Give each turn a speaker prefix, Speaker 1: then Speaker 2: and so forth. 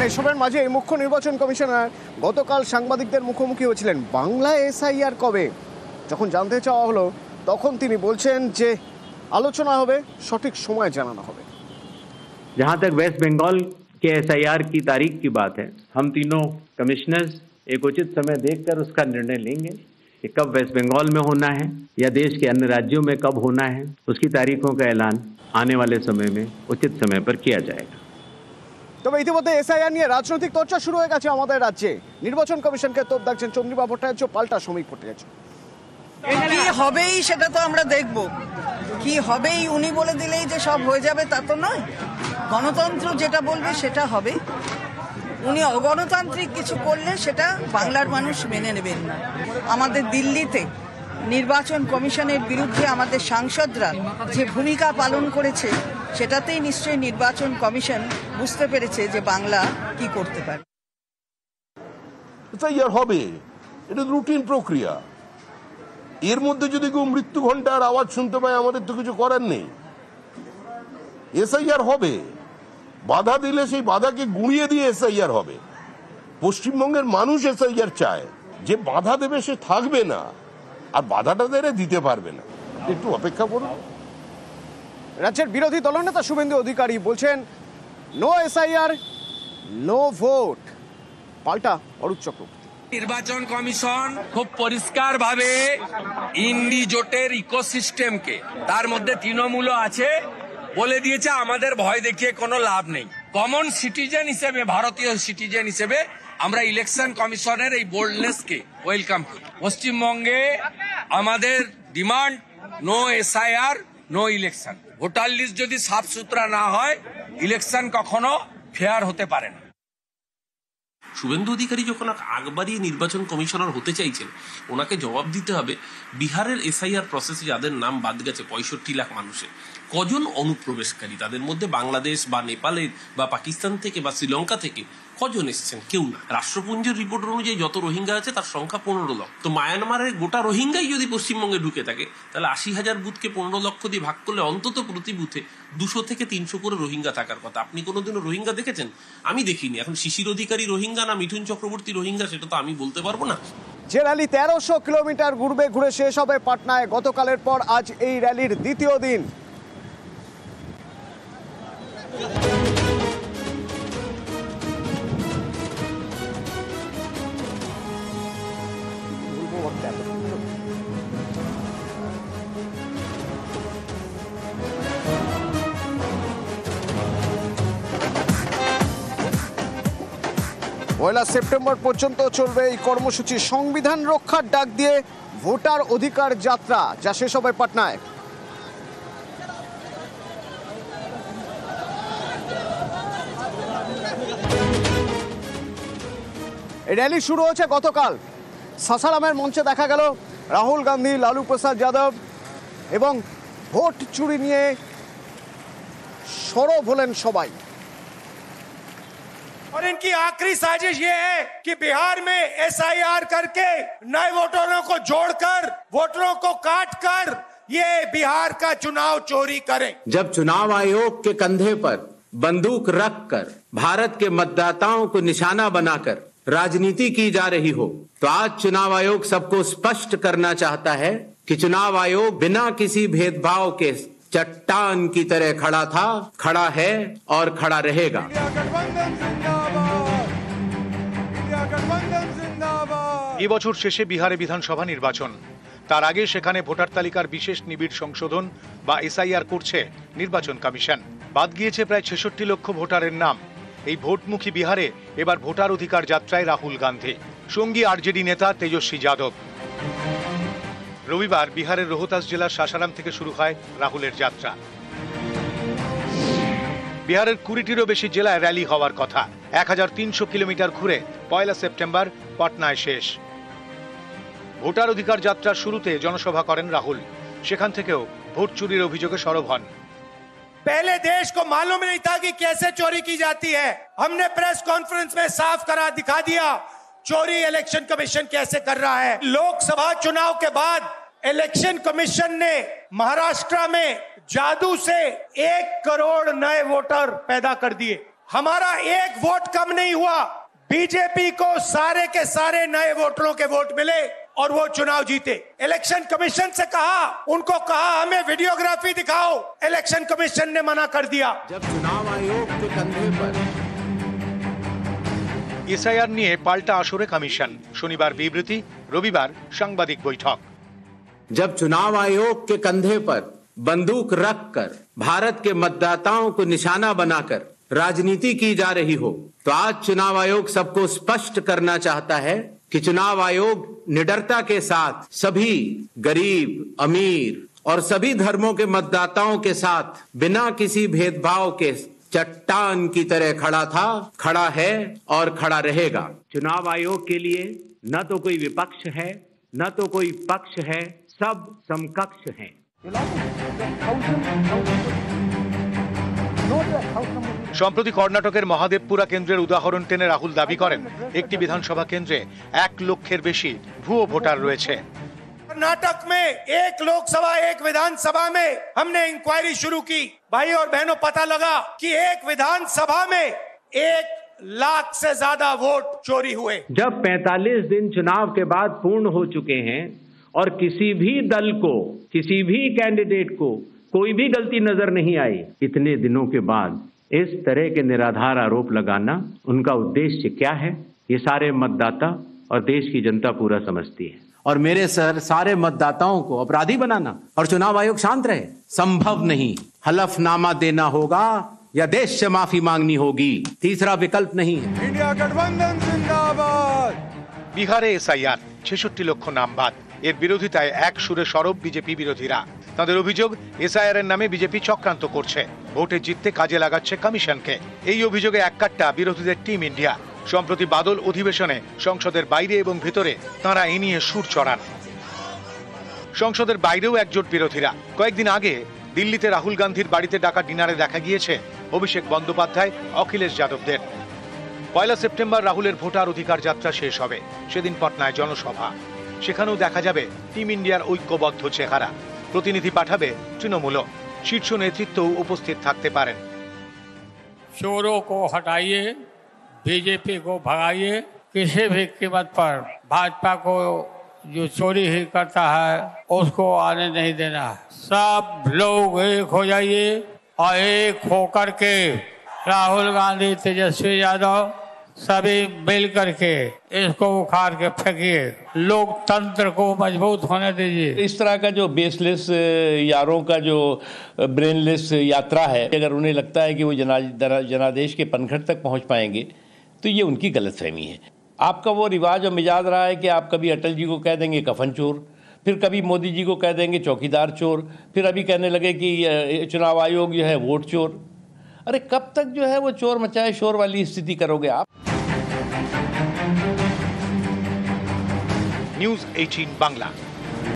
Speaker 1: এসবের মাঝে মুখ্য নির্বাচন কমিশনার গতকাল সাংবাদিকদের মুখোমুখি হয়েছিলেন। বাংলা এসআইআর কবে যখন জানতে চাওয়া হলো, তখন তিনি বলছেন যে আলোচনা হবে, সঠিক সময় জানানো হবে।
Speaker 2: जहां तक वेस्ट बंगाल के एसआईआर की तारीख की बात है, हम तीनों कमिश्नर्स एक उचित समय देखकर उसका निर्णय लेंगे कि कब वेस्ट बंगाल में होना है या देश के अन्य राज्यों में कब होना है। उसकी तारीखों का ऐलान आने वाले समय में उचित समय पर किया जाएगा।
Speaker 1: তবে ইতিমধ্যে এসআইআর নিয়ে রাজনৈতিক চর্চা শুরু হয়ে গেছে আমাদের রাজ্যে। নির্বাচন কমিশনকে তোপ দাগছেন চন্দ্রিমা ভট্টাচার্য, পাল্টা শ্রমিক ভট্টাচার্য।
Speaker 3: কি হবেই সেটা তো আমরা দেখব, কি হবেই উনি বলে দিলেই যে সব হয়ে যাবে তা তো নয়। গণতন্ত্র যেটা বলবে সেটা হবে। উনি অগণতান্ত্রিক কিছু করলে সেটা বাংলার মানুষ মেনে নেবেন না। আমাদের দিল্লিতে নির্বাচন কমিশনের বিরুদ্ধে আমাদের সাংসদরা যে ভূমিকা পালন করেছে, সেটাতেই নিশ্চয়ই নির্বাচন কমিশন বুঝতে পেরেছে যে বাংলা কি করতে পারে।
Speaker 4: এসআইআর হবে, এটা রুটিন প্রক্রিয়া। এর মধ্যে যদি কেউ মৃত্যু ঘণ্টার আওয়াজ শুনতে পায়, আমাদের তো কিছু করার নেই। এসআইআর হবে, বাধা দিলে সেই বাধাকে গুঁড়িয়ে দিয়ে এসআইআর হবে। পশ্চিমবঙ্গের মানুষ এসআইআর চায়, যে বাধা দেবে সে থাকবে না, আর বাধাটা দেবে দিতে পারবে না। একটু অপেক্ষা করুন।
Speaker 1: রাজ্যের বিরোধী দলনেতা শুভেন্দু অধিকারী বলছেন নো এসআইআর নো ভোট। পাল্টা অরূপ চক্রবর্তী।
Speaker 5: নির্বাচন কমিশন খুব পরিষ্কার ভাবে ইন্ডি জোটের ইকোসিস্টেমকে, তার মধ্যে তৃণমূলও আছে, বলে দিয়েছে আমাদের ভয় দেখিয়ে কোনো লাভ নেই। কমন সিটিজেন হিসেবে, ভারতীয় সিটিজেন হিসেবে আমরা ইলেকশন কমিশনের এই বোল্ডনেসকে ওয়েলকাম করি। পশ্চিমবঙ্গে আমাদের demand no SIR no election. Voter list যদি সাফ সুতরা না হয়, ইলেকশন কখনো ফেয়ার হতে পারে না।
Speaker 6: শুভেন্দু অধিকারী যখন আগ বাড়িয়ে নির্বাচন কমিশনার হতে চাইছেন, ওনাকে জবাব দিতে হবে বিহারের এসআইআর প্রসেসে যাদের নাম বাদ গেছে 65 লাখ মানুষের, কজন অনুপ্রবেশকারী, তাদের মধ্যে বাংলাদেশ বা নেপালের বা পাকিস্তান থেকে বা শ্রীলঙ্কা থেকে কজন এসেছেন? কেউ না। রাষ্ট্রপুঞ্জের রিপোর্ট অনুযায়ী যত রোহিঙ্গা আছে তার সংখ্যা 15 লক্ষ। তো মায়ানমারের গোটা রোহিঙ্গাই যদি পশ্চিমবঙ্গে ঢুকে থাকে, তাহলে 80,000 বুথকে 15 লক্ষ দিয়ে ভাগ করলে অন্তত প্রতি বুথে 200 থেকে 300 করে রোহিঙ্গা থাকার কথা। আপনি কোনোদিনও রোহিঙ্গা দেখেছেন? আমি দেখিনি। এখন শিশির অধিকারী রোহিঙ্গা না মিঠুন চক্রবর্তী রোহিঙ্গা, সেটা তো আমি বলতে পারবো না।
Speaker 1: যে র্যালি 1300 কিলোমিটার ঘুরে শেষ হবে পাটনায়, গতকালের পর আজ এই র্যালির দ্বিতীয় দিন। পয়লা সেপ্টেম্বর পর্যন্ত চলবে এই কর্মসূচি। সংবিধান রক্ষার ডাক দিয়ে ভোটার অধিকার যাত্রা, যা শেষ হবে পাটনায়। এই র্যালি শুরু হয়েছে গতকাল। সাসারামের মঞ্চে দেখা গেল রাহুল গান্ধী, লালু প্রসাদ যাদব এবং ভোট চুরি নিয়ে সরব হলেন সবাই।
Speaker 7: और इनकी आखिरी साजिश ये है कि बिहार में एसआईआर करके नए वोटरों को जोड़कर, वोटरों को काटकर ये बिहार का चुनाव चोरी करें।
Speaker 8: जब चुनाव आयोग के कंधे पर बंदूक रखकर भारत के मतदाताओं को निशाना बनाकर राजनीति की जा रही हो, तो आज चुनाव आयोग सबको स्पष्ट करना चाहता है कि चुनाव आयोग बिना किसी भेदभाव के चट्टान की तरह खड़ा था, खड़ा है और खड़ा रहेगा।
Speaker 9: এবছর শেষে বিহারে বিধানসভা নির্বাচন। তার আগে সেখানে ভোটার তালিকার বিশেষ নিবিড় সংশোধন বা এসআইআর করছে নির্বাচন কমিশন। বাদ গিয়েছে প্রায় 66 লক্ষ ভোটারের নাম। এই ভোটমুখী বিহারে এবার ভোটার অধিকার যাত্রায় রাহুল গান্ধী, সঙ্গী আরজেডি নেতা তেজস্বী যাদব। রবিবার বিহারের রোহতাস জেলার সাসারাম থেকে শুরু হয় রাহুলের যাত্রা। বিহারের 20টিরও বেশি জেলায় র্যালি হওয়ার কথা। 1300 কিলোমিটার ঘুরে পয়লা সেপ্টেম্বর পাটনায় শেষ। ভোটার অধিকার যাত্রার শুরুতে জনসভা করেন রাহুল। সেখান থেকেও ভোট চুরির অভিযোগে সরব হন।
Speaker 7: पहले देश को मालूम नहीं था कि कैसे चोरी की जाती है। हमने प्रेस कॉन्फ्रेंस में साफ करा दिखा दिया चोरी इलेक्शन कमीशन कैसे कर रहा है। लोकसभा चुनाव के बाद इलेक्शन कमीशन ने महाराष्ट्र में जादू से 1 करोड़ नए वोटर पैदा कर दिए। हमारा एक वोट कम नहीं हुआ। बीजेपी को सारे के सारे नए वोटरों के वोट मिले और वो चुनाव जीते। इलेक्शन कमीशन से कहा, उनको कहा हमें वीडियोग्राफी दिखाओ, इलेक्शन कमीशन ने मना कर दिया।
Speaker 8: जब चुनाव आयोग के कंधे पर
Speaker 9: এসআইআর নিয়ে পাল্টা আসরে কমিশন, শনিবার বিবৃতি, রবিবার সাংবাদিক বৈঠক।
Speaker 8: जब चुनाव आयोग के कंधे पर बंदूक रखकर भारत के मतदाताओं को निशाना बनाकर राजनीति की जा रही हो, तो आज चुनाव आयोग सबको स्पष्ट करना चाहता है कि चुनाव आयोग निडरता के साथ सभी गरीब, अमीर और सभी धर्मों के मतदाताओं के साथ बिना किसी भेदभाव के चट्टान की तरह खड़ा था, खड़ा है और खड़ा रहेगा।
Speaker 2: चुनाव आयोग के लिए न तो कोई विपक्ष है, न तो कोई पक्ष है, सब समकक्ष हैं।
Speaker 9: সম্প্রতি কর্ণাটকের মহাদেবপুরা কেন্দ্রের উদাহরণ টেনে রাহুল দাবি করেন একটি বিধানসভা কেন্দ্রে 1 লক্ষের বেশি ভুয়ো ভোটার রয়েছে।
Speaker 7: कर्नाटक में एक लोकसभा एक विधानसभा में हमने इंक्वायरी शुरू की। भाई और बहनों, पता लगा कि एक विधानसभा में 1 लाख से ज्यादा वोट चोरी हुए।
Speaker 2: जब 45 दिन चुनाव के बाद पूर्ण हो चुके हैं और किसी भी दल को, किसी भी कैंडिडेट को कोई भी गलती नजर नहीं आई, इतने दिनों के बाद इस तरह के निराधार आरोप लगाना, उनका उद्देश्य क्या है, ये सारे मतदाता और देश की जनता पूरा समझती है।
Speaker 8: और मेरे सारे मतदाताओं को अपराधी बनाना और चुनाव आयोग शांत रहे, संभव नहीं। हलफनामा देना होगा या देश से माफी मांगनी होगी, तीसरा विकल्प नहीं है।
Speaker 7: इंडिया गठबंधन जिंदाबाद।
Speaker 9: বিহারে এসআইআর 66 লক্ষ নাম বাদ। এর বিরোধিতায় এক সুরে সরব বিজেপি বিরোধীরা। তাদের অভিযোগ, এসআইআর এর নামে বিজেপি চক্রান্ত করছে, ভোটে জিততে কাজে লাগাচ্ছে কমিশনকে। এই অভিযোগে এককাট্টা বিরোধীদের টিম ইন্ডিয়া। সম্প্রতি বাদল অধিবেশনে সংসদের বাইরে এবং ভেতরে তাঁরা এ নিয়ে সুর চড়ান। সংসদের বাইরেও একজোট বিরোধীরা। কয়েকদিন আগে দিল্লিতে রাহুল গান্ধীর বাড়িতে ডাকা ডিনারে দেখা গিয়েছে অভিষেক বন্দ্যোপাধ্যায়, অখিলেশ যাদবদের। 1 সেপ্টেম্বর রাহুলের ভোটার অধিকার যাত্রা শেষ হবে। সেদিন পাটনায় জনসভা, সেখানেও দেখা যাবে টিম ইন্ডিয়ার ঐক্যবদ্ধ চেহারা। প্রতিনিধি পাঠাবে তৃণমূলও। শীর্ষ নেতৃত্বও উপস্থিত থাকতে পারেন।
Speaker 10: चोरों को हटाइए, बीजेपी को भगाइए, किसी भी कीमत पर भाजपा को जो चोरी ही करता है उसको आने नहीं देना। सब लोग एक हो जाइए और एक होकर के राहुल गांधी, तेजस्वी यादव सभी मिल करके इसको उखाड़ के फेंकिए, लोकतंत्र को मजबूत होने दीजिए।
Speaker 11: इस तरह का जो बेसलेस यारों का जो ब्रेनलेस यात्रा है, अगर उन्हें लगता है कि वो जनादेश के पनघट तक पहुंच पाएंगे तो ये उनकी गलतफहमी है। आपका वो रिवाज और मिजाज रहा है कि आप कभी अटल जी को कह देंगे कफन चोर, फिर कभी मोदी जी को कह देंगे चौकीदार चोर, फिर अभी कहने लगे कि चुनाव आयोग जो है वोट चोर। अरे कब तक जो है वो चोर मचाए शोर वाली स्थिति करोगे आप?
Speaker 9: নিউজ 18 বাংলা।